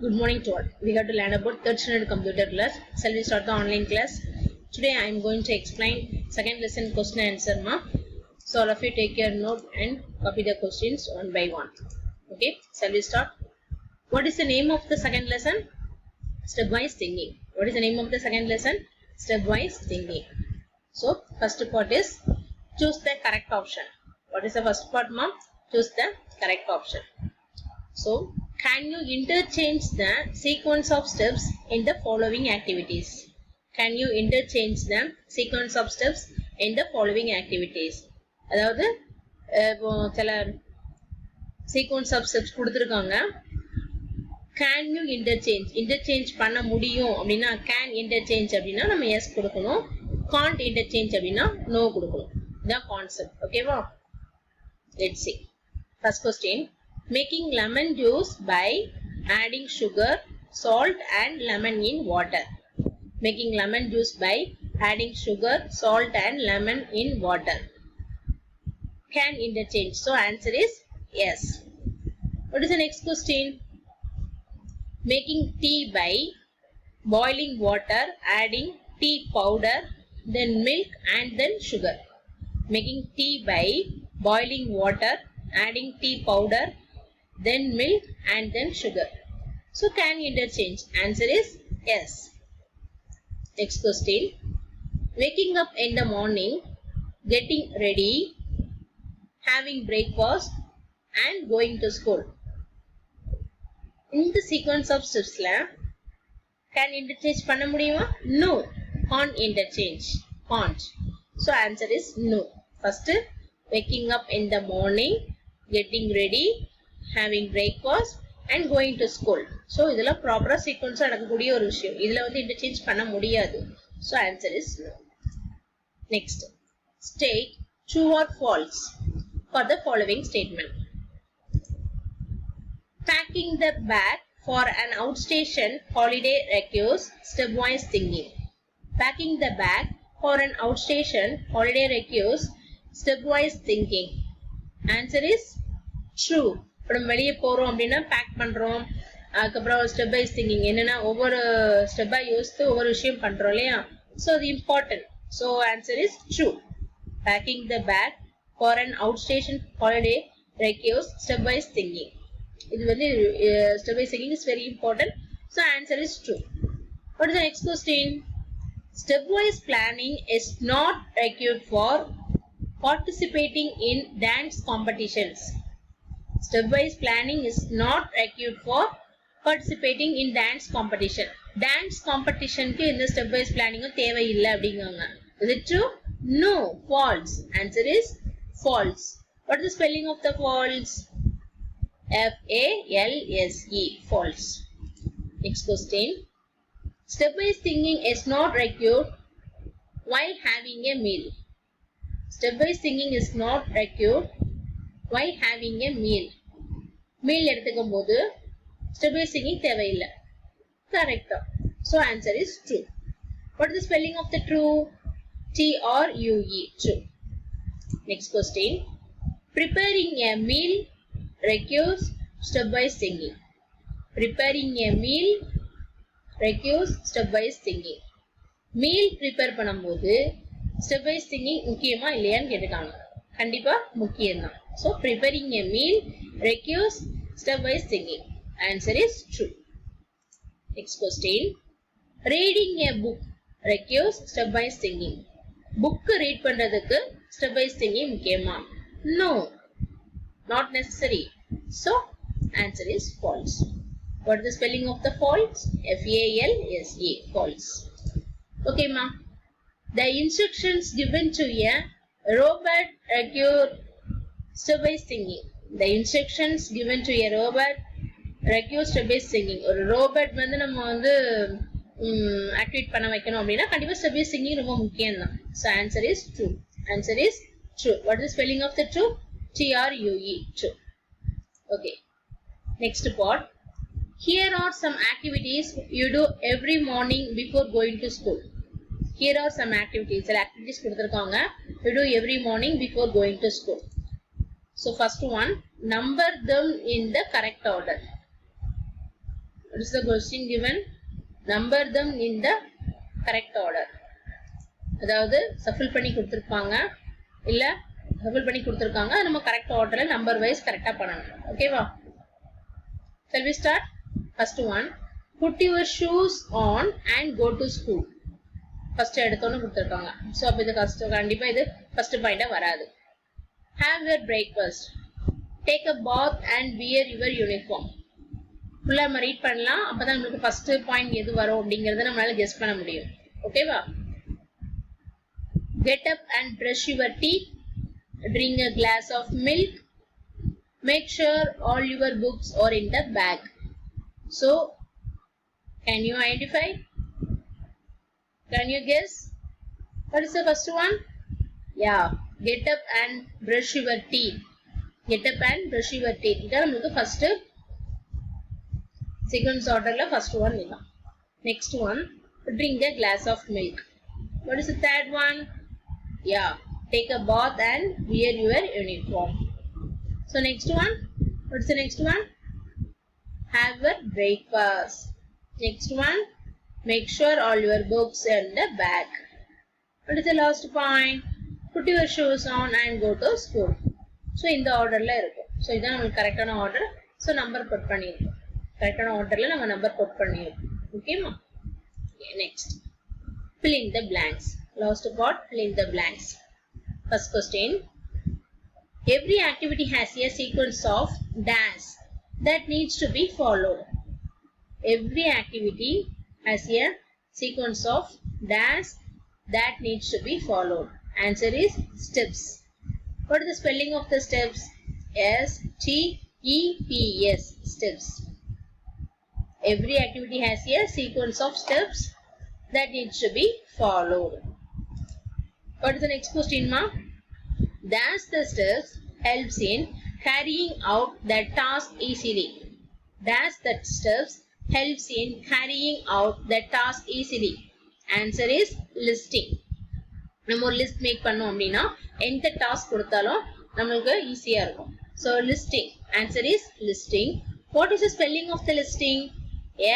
Good morning to all. We got to learn about third standard computer class. Shall we start the online class? Today I am going to explain second lesson question and answer ma. So all of you take your note and copy the questions one by one. Okay, shall we start? What is the name of the second lesson? Stepwise thinking. What is the name of the second lesson? Stepwise thinking. So first part is choose the correct option. What is the first part ma? Choose the correct option. So can you interchange the sequence of steps in the following activities? Can you interchange the sequence of steps in the following activities? அதாவது சில sequence of steps கொடுத்திருக்காங்க. Can you interchange பண்ண முடியும் அப்படின்னா can interchange அப்படின்னா நம்ம yes கொடுக்கணும். Can't interchange அப்படின்னா no கொடுக்கணும். இதான் கான்செப்ட். ஓகேவா? Let's see. First question. Making lemon juice by adding sugar, salt and lemon in water. Making lemon juice by adding sugar, salt and lemon in water. Can interchange. So answer is yes. What is the next question? Making tea by boiling water, adding tea powder, then milk and then sugar. Making tea by boiling water, adding tea powder, then milk and then sugar. So can interchange. Answer is yes. Next question. Waking up in the morning, getting ready, having breakfast and going to school. In the sequence of steps la can interchange பண்ண முடியுமா? No. Can't interchange. Can't. So answer is no. First, waking up in the morning, getting ready, having breakfast and going to school. So இதெல்ல ப்ராப்பரா சீக்வென்ஸா நடக்கக்கூடிய ஒரு விஷயம். இதுல வந்து interchange பண்ண முடியாது. So answer is no. Next. State true or false for the following statement. Packing the bag for an outstation holiday requires stepwise thinking. Packing the bag for an outstation holiday requires stepwise thinking. Answer is true. இப்போ நம்ம வெளியே போறோம் அப்படின்னா back பண்றோம், அதுக்கப்புறம் step by thinking என்னன்னா ஒவ்வொரு ஸ்டெப்பா யோசித்து ஒவ்வொரு விஷயம் பண்றோம் இல்லையா? ஸோ அது important. So answer is true. Packing the bag for an outstation holiday requires step wise thinking. இது வந்து step wise thinking is very important. So answer is true. What is the next question? Step wise planning is not required for participating in dance competitions. Step-wise planning is not required for participating in dance competition. Dance competition க்கு இந்த step-wise planning தேவை இல்ல அப்படிங்கறாங்க. Is it true? No. False. Answer is false. What is the spelling of the false? F-A-L-S-E. False. Next question. Step-wise thinking is not required while having a meal. Step-wise thinking is not required while having a meal. Meal எடுத்துக்கும் போது step-wise thinking தேவையில்லை. Correct. So answer is true. What is the spelling of the true? T-R-U-E. True. Next question. Preparing a meal requires step-wise thinking. Preparing a meal requires step-wise thinking. Meal prepare பண்ணும்போது step wise thinking முக்கியமா இல்லையான்னு கேட்டுக்காங்க. கண்டிப்பா முக்கியம் தான். So preparing a meal requires step wise thinking. Answer is true. Next question. Reading a book requires step wise thinking. Book read பண்றதுக்கு step wise thinking முக்கியமா? No, not necessary. So answer is false. What is the spelling of the false? F-A-L-S-E. False. ஓகேமா? The instructions given to a robot require step-wise thinking. The instructions given to a robot require step-wise thinking. ஒரு robot வந்து நம்ம வந்து activate பண்ண வைக்கணும் அப்படின்னா கண்டிப்பா step-wise thinking ரொம்ப முக்கியம் தான். So answer is true. Answer is true. What is the spelling of the true? T-R-U-E. True. Okay. Next part. Here are some activities you do every morning before going to school. Here are some activities. Activities கொடுத்திருக்காங்க. You do every morning before going to school. So first one, number them in the correct order. What is the question given? Number them in the correct order. அதாவது shuffle பண்ணி கொடுத்திருப்பாங்க இல்ல shuffle பண்ணி கொடுத்திருக்காங்க நம்ம correct orderல number wise correct பண்ணனும். ஓகேவா? Shall we start? First one, put your shoes on and go to school. First எடுத்தோன்னு கொடுத்திருக்காங்க. சோ அப்ப இது கண்டிப்பா இது first பாயிண்டா வராது. Have your breakfast. Take a bath and wear your uniform. ஃபுல்லா நம்ம ரீட் பண்ணலாம். அப்பதான் நமக்கு first point எது வரும் அப்படிங்கறத நம்மளால கெஸ் பண்ண முடியும். ஓகேவா? Get up and brush your teeth. Drink a glass of milk. Make sure all your books are in the bag. So, can you identify? Can you guess? What is the first one? Yeah, get up and brush your teeth. Get up and brush your teeth. This is the first sequence order. First one. Next one, drink a glass of milk. What is the third one? Yeah, take a bath and wear your uniform. So next one, what is the next one? Have a breakfast. Next one, make sure all your books are in the bag. What is the last point? Put your shoes on and go to school. So in the order la irukum. So idan namak correct ana order. So number put pannirukkom. Correct ana order la nama number put pannirukkom. Okay ma? Okay, next. Fill in the blanks. Last part, fill in the blanks. First question. Every activity has a sequence of dash that needs to be followed. Every activity has a sequence of dash that needs to be followed. Answer is steps. What is the spelling of the steps? S-T-E-P-S. Steps. Every activity has a sequence of steps that needs to be followed. What is the next question, ma? Dash the steps helps in carrying out the task easily. Dash the steps helps in carrying out the task easily. Answer is listing. நம்ம ஒரு list make பண்ணோம் அப்படின்னா எந்த task கொடுத்தாலும் நமக்கு ஈஸியா இருக்கும். So listing. Answer is listing. What is the spelling of the listing?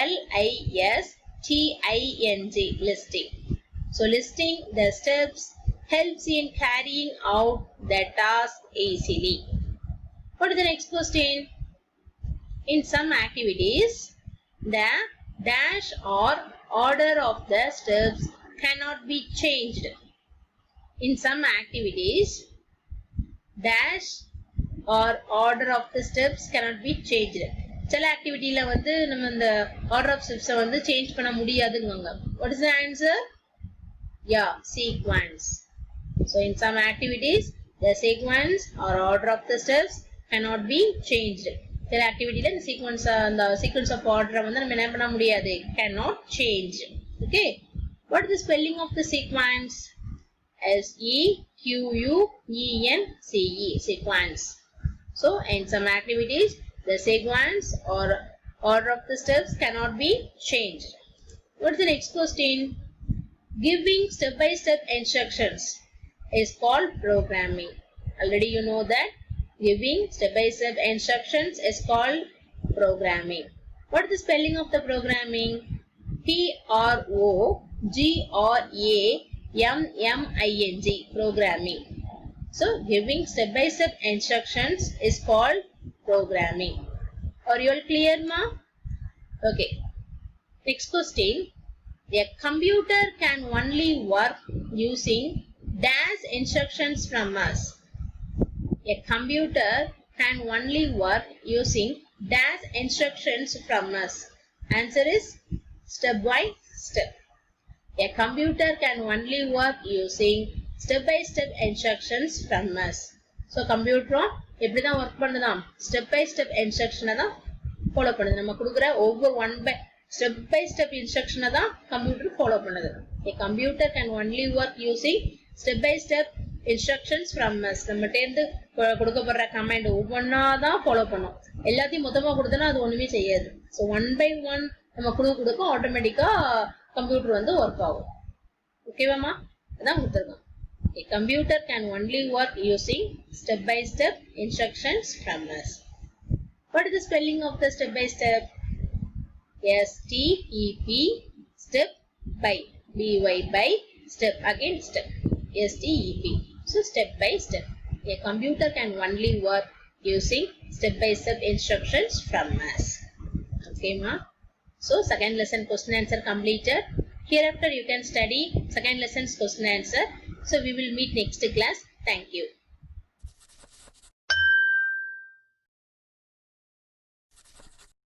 L-I-S-T-I-N-G. Listing. So listing the steps helps in carrying out the task easily. What is the next question? In some activities, the dash or order of the steps cannot be changed. In some activities, dash or order of the steps cannot be changed. சில ஆக்டிவிட்டில வந்து நம்ம இந்த order of steps வந்து change பண்ண முடியாதுங்க. What is the answer? Yeah, sequence. So in some activities, the sequence or order of the steps cannot be changed. சில ஆக்டிவிட்டில இந்த sequence of order வந்து நம்ம என்ன பண்ண முடியாது? Cannot change. Okay. What is the spelling of the sequence? S-E-Q-U-E-N-C-E. Sequence. So in some activities, the sequence or order of the steps cannot be changed. What is the next question? Giving step-by-step instructions is called programming. Already you know that giving step-by-step instructions is called programming. What is the spelling of the programming? P-R-O-G-R-A-M-M-I-N-G. Programming. So giving step-by-step instructions is called programming. Are you all clear, ma? Okay. Next question. A computer can only work using dash instructions from us. A computer can only work using dash instructions from us. Answer is step by step. A computer can only work using step by step instructions from us. So computer எப்படி தான் work பண்ணுதாம்? Step by step instruction தான் follow பண்ணுது. நம்ம கொடுக்கிற ஒவ்வொரு step by step instruction தான் computer follow பண்ணுது. A computer can only work using step by step instructions from us. நம்ம தேர்ந்து கொடுக்கப்படுற கமாண்ட் ஒவ்வொன்றா தான் ஃபாலோ பண்ணும். எல்லாத்தையும் மொத்தமா கொடுத்தனா அது ஒண்ணுமே செய்யாது. So one by one நம்ம கொடுக்க ஆட்டோமேட்டிக்கா கம்ப்யூட்டர் வந்து ஒர்க் ஆகும். ஓகேவாமா? அதான் கொடுத்திருக்கோம். A computer can only work using step by step instructions from us. What is the spelling of the step by step? STEP, step by, BY by, step, again step, STEP. So step by step. A computer can only work using step-by-step instructions from us. Okay, ma? So second lesson question answer completed. Hereafter you can study second lesson's question answer. So we will meet next class. Thank you.